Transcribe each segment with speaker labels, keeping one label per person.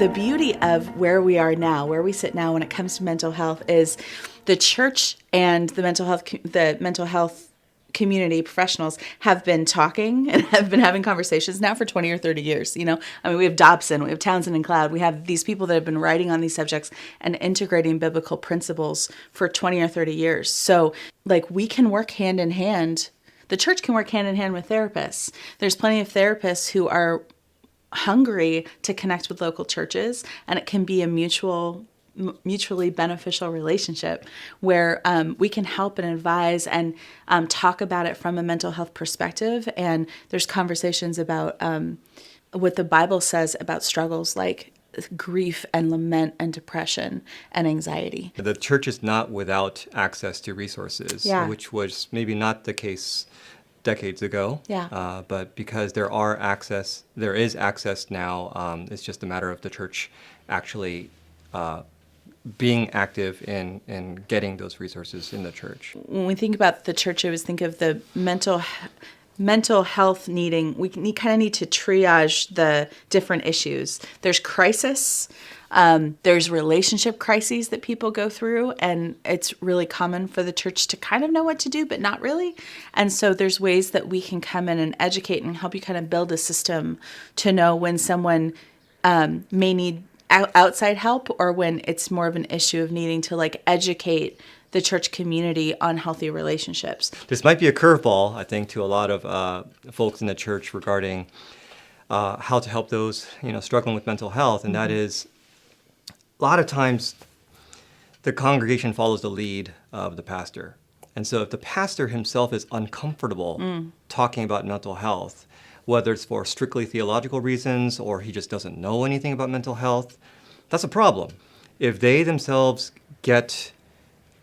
Speaker 1: the beauty of where we are now, where we sit now when it comes to mental health, is the church and the mental health community professionals have been talking and have been having conversations now for 20 or 30 years. We have Dobson, we have Townsend and Cloud, we have these people that have been writing on these subjects and integrating biblical principles for 20 or 30 years. So we can work hand in hand. The church can work hand in hand with therapists. There's plenty of therapists who are hungry to connect with local churches, and it can be a mutually beneficial relationship where we can help and advise and talk about it from a mental health perspective. And there's conversations about what the Bible says about struggles like grief and lament and depression and anxiety.
Speaker 2: The church is not without access to resources, which was maybe not the case decades ago. But because there is access now, it's just a matter of the church actually being active in getting those resources in the church.
Speaker 1: When we think about the church, I always think of the mental health needing, we kind of need to triage the different issues. There's crisis, there's relationship crises that people go through, and it's really common for the church to kind of know what to do, but not really. And so there's ways that we can come in and educate and help you kind of build a system to know when someone may need outside help, or when it's more of an issue of needing to educate the church community on healthy relationships.
Speaker 2: This might be a curveball, I think, to a lot of folks in the church regarding how to help those struggling with mental health, and that is a lot of times the congregation follows the lead of the pastor. And so if the pastor himself is uncomfortable talking about mental health, whether it's for strictly theological reasons or he just doesn't know anything about mental health, that's a problem. If they themselves get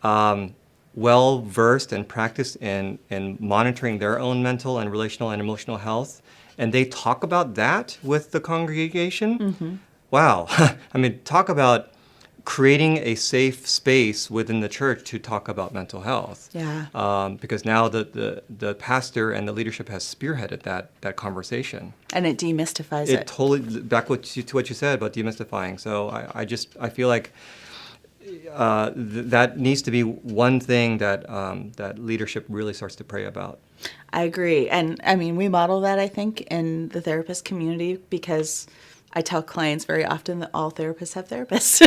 Speaker 2: well-versed and practiced in monitoring their own mental and relational and emotional health, and they talk about that with the congregation, wow. I mean, talk about creating a safe space within the church to talk about mental health. Because now the pastor and the leadership has spearheaded that conversation.
Speaker 1: And it demystifies it.
Speaker 2: It totally, back to what you said about demystifying. So I feel like that needs to be one thing that leadership really starts to pray about.
Speaker 1: I agree. And I mean, we model that, I think, in the therapist community, because I tell clients very often that all therapists have therapists.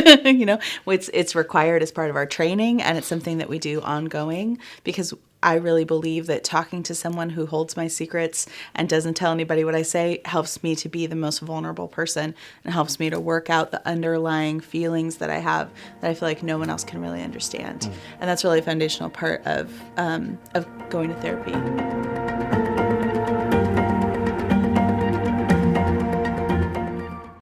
Speaker 1: It's required as part of our training, and it's something that we do ongoing, because I really believe that talking to someone who holds my secrets and doesn't tell anybody what I say helps me to be the most vulnerable person, and helps me to work out the underlying feelings that I have that I feel like no one else can really understand. And that's really a foundational part of going to therapy.